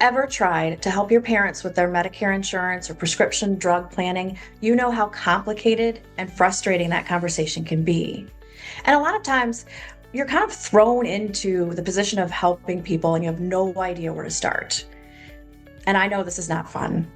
ever tried to help your parents with their Medicare insurance or prescription drug planning, you know how complicated and frustrating that conversation can be. And a lot of times, you're kind of thrown into the position of helping people and you have no idea where to start. And I know this is not fun.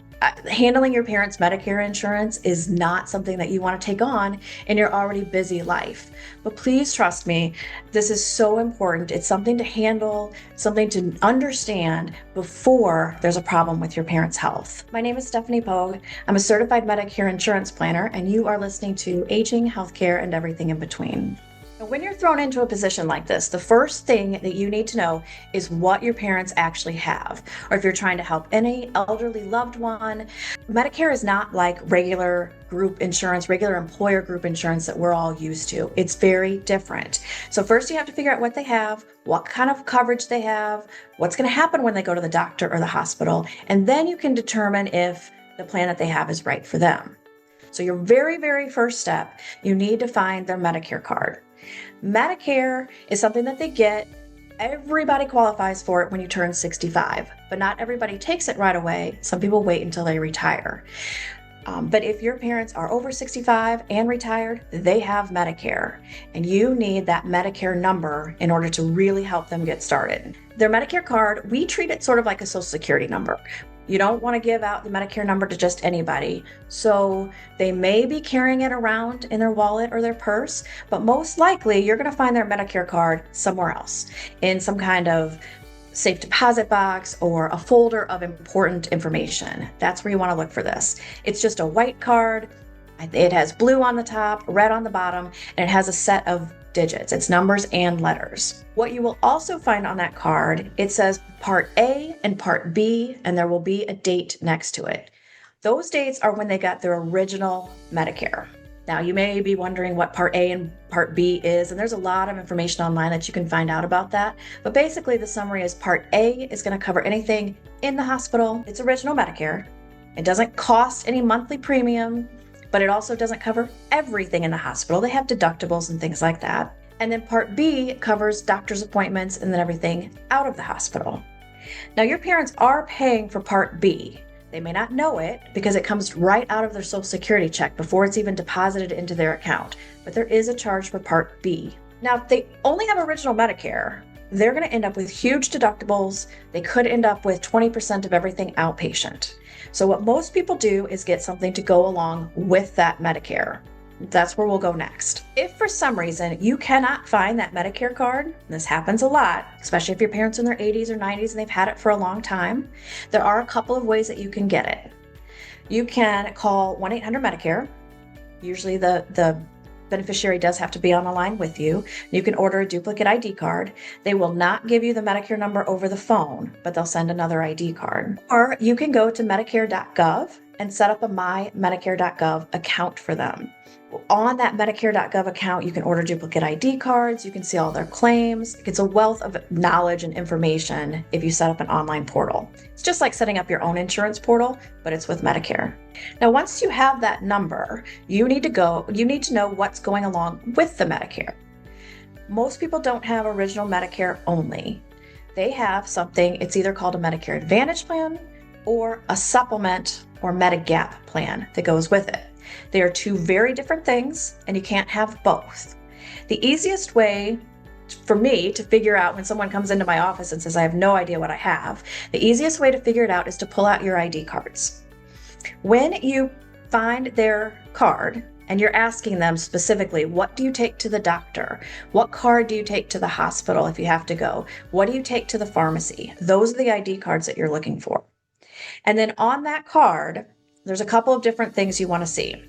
Handling your parents' Medicare insurance is not something that you want to take on in your already busy life. But please trust me, this is so important. It's something to handle, something to understand before there's a problem with your parents' health. My name is Stephanie Pogue. I'm a certified Medicare insurance planner, and you are listening to Aging, Healthcare, and Everything in Between. When you're thrown into a position like this, the first thing that you need to know is what your parents actually have. Or if you're trying to help any elderly loved one, Medicare is not like regular group insurance, regular employer group insurance that we're all used to. It's very different. So first you have to figure out what they have, what kind of coverage they have, what's going to happen when they go to the doctor or the hospital, and then you can determine if the plan that they have is right for them. So your very, very first step, you need to find their Medicare card. Medicare is something that they get. Everybody qualifies for it when you turn 65, but not everybody takes it right away. Some people wait until they retire. But if your parents are over 65 and retired, they have Medicare, and you need that Medicare number in order to really help them get started. Their Medicare card, we treat it sort of like a Social Security number. You don't want to give out the Medicare number to just anybody. So they may be carrying it around in their wallet or their purse, but most likely you're going to find their Medicare card somewhere else in some kind of safe deposit box or a folder of important information. That's where you want to look for this. It's just a white card. It has blue on the top, red on the bottom, and it has a set of digits. It's numbers and letters. What you will also find on that card, it says Part A and Part B, and there will be a date next to it. Those dates are when they got their original Medicare. Now, you may be wondering what Part A and Part B is, and there's a lot of information online that you can find out about that. But basically, the summary is Part A is going to cover anything in the hospital. It's original Medicare. It doesn't cost any monthly premium, but it also doesn't cover everything in the hospital. They have deductibles and things like that. And then Part B covers doctor's appointments and then everything out of the hospital. Now, your parents are paying for Part B. They may not know it because it comes right out of their Social Security check before it's even deposited into their account, but there is a charge for Part B. Now, if they only have original Medicare, they're going to end up with huge deductibles. They could end up with 20% of everything outpatient. So what most people do is get something to go along with that Medicare. That's where we'll go next. If for some reason you cannot find that Medicare card, and this happens a lot, especially if your parents are in their 80s or 90s and they've had it for a long time, there are a couple of ways that you can get it. You can call 1-800-Medicare. Usually the beneficiary does have to be on the line with you. You can order a duplicate ID card. They will not give you the Medicare number over the phone, but they'll send another ID card. Or you can go to Medicare.gov and set up a My Medicare.gov account for them. On that Medicare.gov account, you can order duplicate ID cards. You can see all their claims. It's a wealth of knowledge and information if you set up an online portal. It's just like setting up your own insurance portal, but it's with Medicare. Now, once you have that number, you need to know what's going along with the Medicare. Most people don't have original Medicare only. They have something, it's either called a Medicare Advantage plan or a supplement or Medigap plan that goes with it. They are two very different things, and you can't have both. The easiest way for me to figure out when someone comes into my office and says, I have no idea what I have, the easiest way to figure it out is to pull out your ID cards. When you find their card and you're asking them specifically, what do you take to the doctor? What card do you take to the hospital if you have to go? What do you take to the pharmacy? Those are the ID cards that you're looking for. And then on that card, there's a couple of different things you want to see.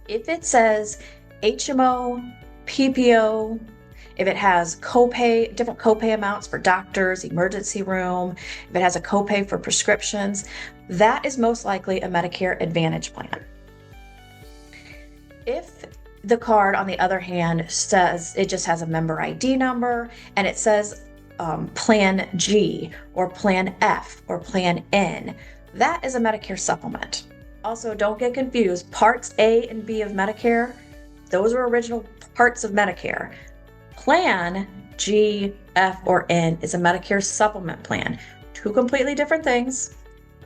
If it says HMO, PPO, if it has different copay amounts for doctors, emergency room, if it has a copay for prescriptions, that is most likely a Medicare Advantage plan. If the card, on the other hand, says it just has a member ID number and it says Plan G or Plan F or Plan N, that is a Medicare supplement. Also, don't get confused. Parts A and B of Medicare, those are original parts of Medicare. Plan G, F, or N is a Medicare supplement plan. two completely different things.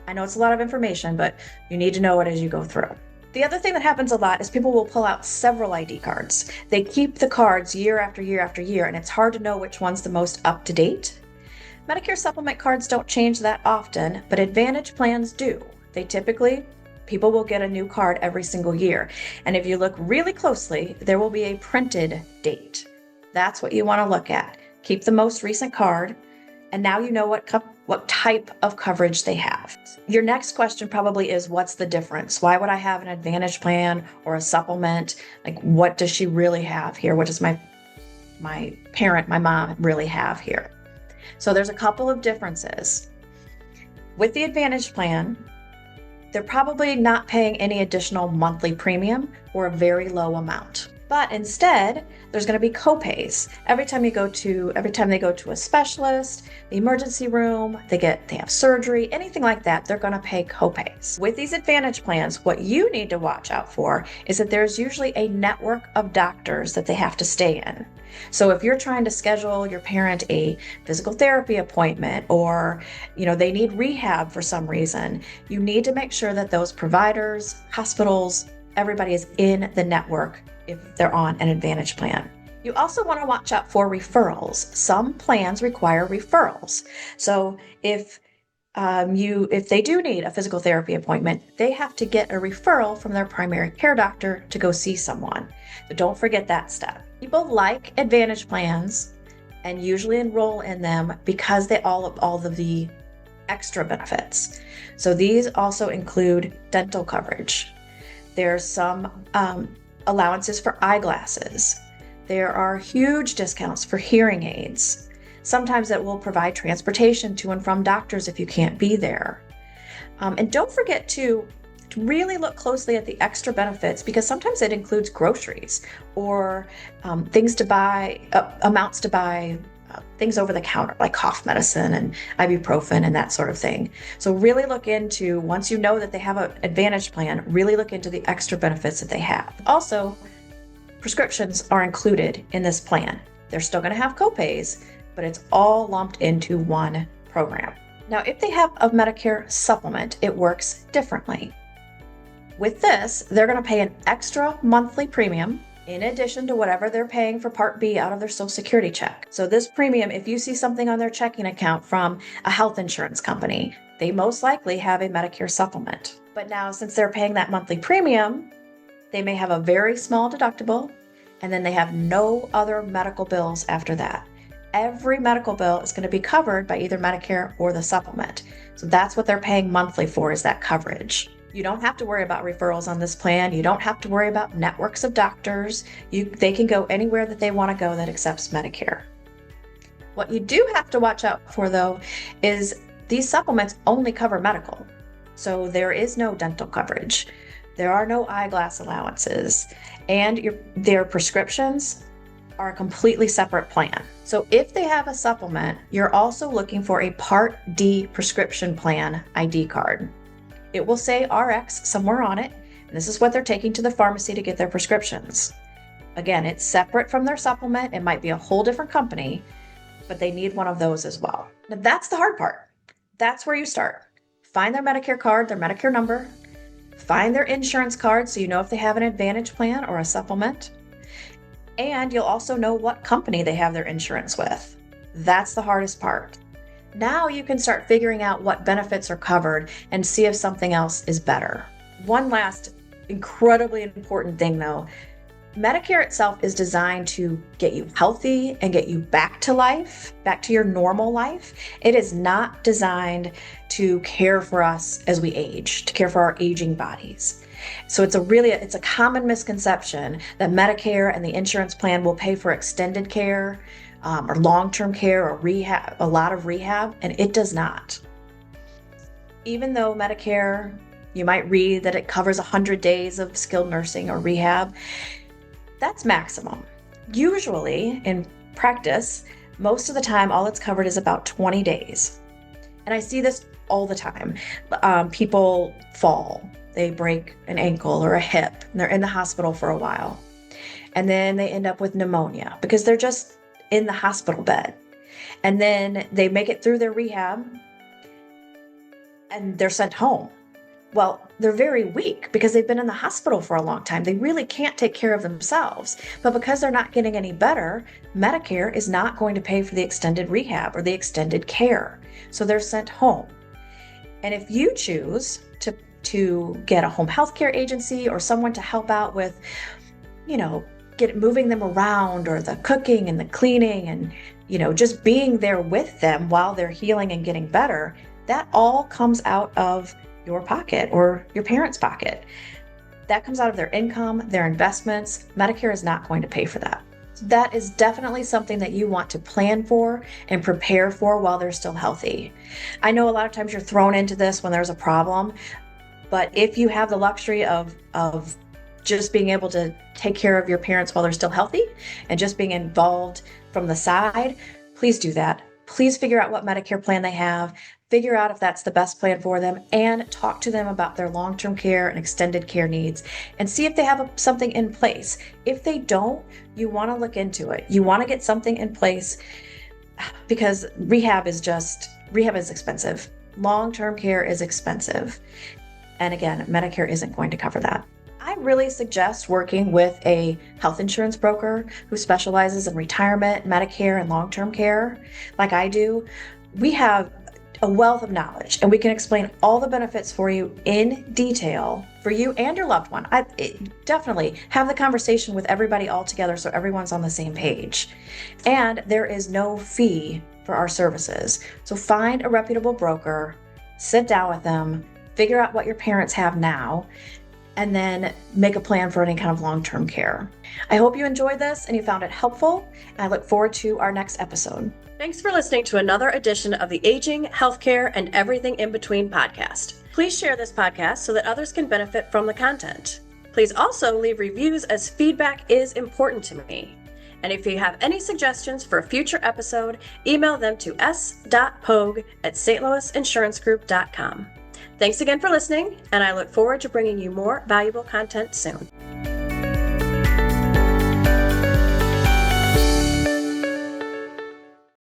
I know it's a lot of information, but you need to know it as you go through. The other thing that happens a lot is people will pull out several ID cards. They keep the cards year after year after year, and it's hard to know which one's the most up to date. Medicare supplement cards don't change that often, but Advantage plans do. People will get a new card every single year. And if you look really closely, there will be a printed date. That's what you want to look at. Keep the most recent card, and now you know what type of coverage they have. Your next question probably is, what's the difference? Why would I have an Advantage plan or a supplement? Like, what does she really have here? What does my mom really have here? So there's a couple of differences. With the Advantage plan, they're probably not paying any additional monthly premium or a very low amount. But instead, there's going to be copays. Every time they go to a specialist, the emergency room, they have surgery, anything like that, they're going to pay copays. With these Advantage plans, what you need to watch out for is that there's usually a network of doctors that they have to stay in. So if you're trying to schedule your parent a physical therapy appointment, or they need rehab for some reason, you need to make sure that those providers, hospitals, everybody is in the network if they're on an Advantage plan. You also want to watch out for referrals. Some plans require referrals. So if they do need a physical therapy appointment, they have to get a referral from their primary care doctor to go see someone. So don't forget that step. People like Advantage plans and usually enroll in them because they all of the extra benefits. So these also include dental coverage. There's some allowances for eyeglasses. There are huge discounts for hearing aids. Sometimes it will provide transportation to and from doctors if you can't be there. And don't forget to really look closely at the extra benefits, because sometimes it includes groceries or things to buy, amounts to buy things over the counter, like cough medicine and ibuprofen and that sort of thing. So really look into, once you know that they have an Advantage plan, really look into the extra benefits that they have. Also, prescriptions are included in this plan. They're still going to have copays, but it's all lumped into one program. Now, if they have a Medicare supplement, it works differently. With this, they're going to pay an extra monthly premium in addition to whatever they're paying for Part B out of their Social Security check. So this premium, if you see something on their checking account from a health insurance company, they most likely have a Medicare supplement. But now, since they're paying that monthly premium, they may have a very small deductible, and then they have no other medical bills after that. Every medical bill is going to be covered by either Medicare or the supplement. So that's what they're paying monthly for, is that coverage. You don't have to worry about referrals on this plan. You don't have to worry about networks of doctors. They can go anywhere that they want to go that accepts Medicare. What you do have to watch out for, though, is these supplements only cover medical. So there is no dental coverage. There are no eyeglass allowances, and their prescriptions are a completely separate plan. So if they have a supplement, you're also looking for a Part D prescription plan ID card. It will say RX somewhere on it, and this is what they're taking to the pharmacy to get their prescriptions. Again, it's separate from their supplement. It might be a whole different company, but they need one of those as well. Now, that's the hard part. That's where you start. Find their Medicare card, their Medicare number, find their insurance card so you know if they have an Advantage plan or a supplement, and you'll also know what company they have their insurance with. That's the hardest part. Now you can start figuring out what benefits are covered and see if something else is better. One last incredibly important thing, though. Medicare itself is designed to get you healthy and get you back to life, back to your normal life. It is not designed to care for us as we age, to care for our aging bodies. So it's a common misconception that Medicare and the insurance plan will pay for extended care, or long-term care, or rehab, a lot of rehab, and it does not. Even though Medicare, you might read that it covers 100 days of skilled nursing or rehab, that's maximum. Usually, in practice, most of the time, all it's covered is about 20 days. And I see this all the time. People fall, they break an ankle or a hip, and they're in the hospital for a while. And then they end up with pneumonia because they're just in the hospital bed. And then they make it through their rehab, and they're sent home. Well, they're very weak because they've been in the hospital for a long time. They really can't take care of themselves. But because they're not getting any better, Medicare is not going to pay for the extended rehab or the extended care. So they're sent home. And if you choose to get a home health care agency or someone to help out with, moving them around, or the cooking and the cleaning and, just being there with them while they're healing and getting better, that all comes out of your pocket or your parents' pocket. That comes out of their income, their investments. Medicare is not going to pay for that. That is definitely something that you want to plan for and prepare for while they're still healthy. I know a lot of times you're thrown into this when there's a problem, but if you have the luxury of just being able to take care of your parents while they're still healthy and just being involved from the side, please do that. Please figure out what Medicare plan they have, figure out if that's the best plan for them, and talk to them about their long-term care and extended care needs and see if they have something in place. If they don't, you want to look into it. You want to get something in place because rehab is expensive. Long-term care is expensive. And again, Medicare isn't going to cover that. I really suggest working with a health insurance broker who specializes in retirement, Medicare, and long-term care, like I do. We have a wealth of knowledge, and we can explain all the benefits for you in detail for you and your loved one. Definitely have the conversation with everybody all together so everyone's on the same page. And there is no fee for our services. So find a reputable broker, sit down with them, figure out what your parents have now, and then make a plan for any kind of long-term care. I hope you enjoyed this and you found it helpful, and I look forward to our next episode. Thanks for listening to another edition of the Aging, Healthcare, and Everything in Between podcast. Please share this podcast so that others can benefit from the content. Please also leave reviews, as feedback is important to me. And if you have any suggestions for a future episode, email them to s.pogue@stlouisInsuranceGroup.com. Thanks again for listening, and I look forward to bringing you more valuable content soon.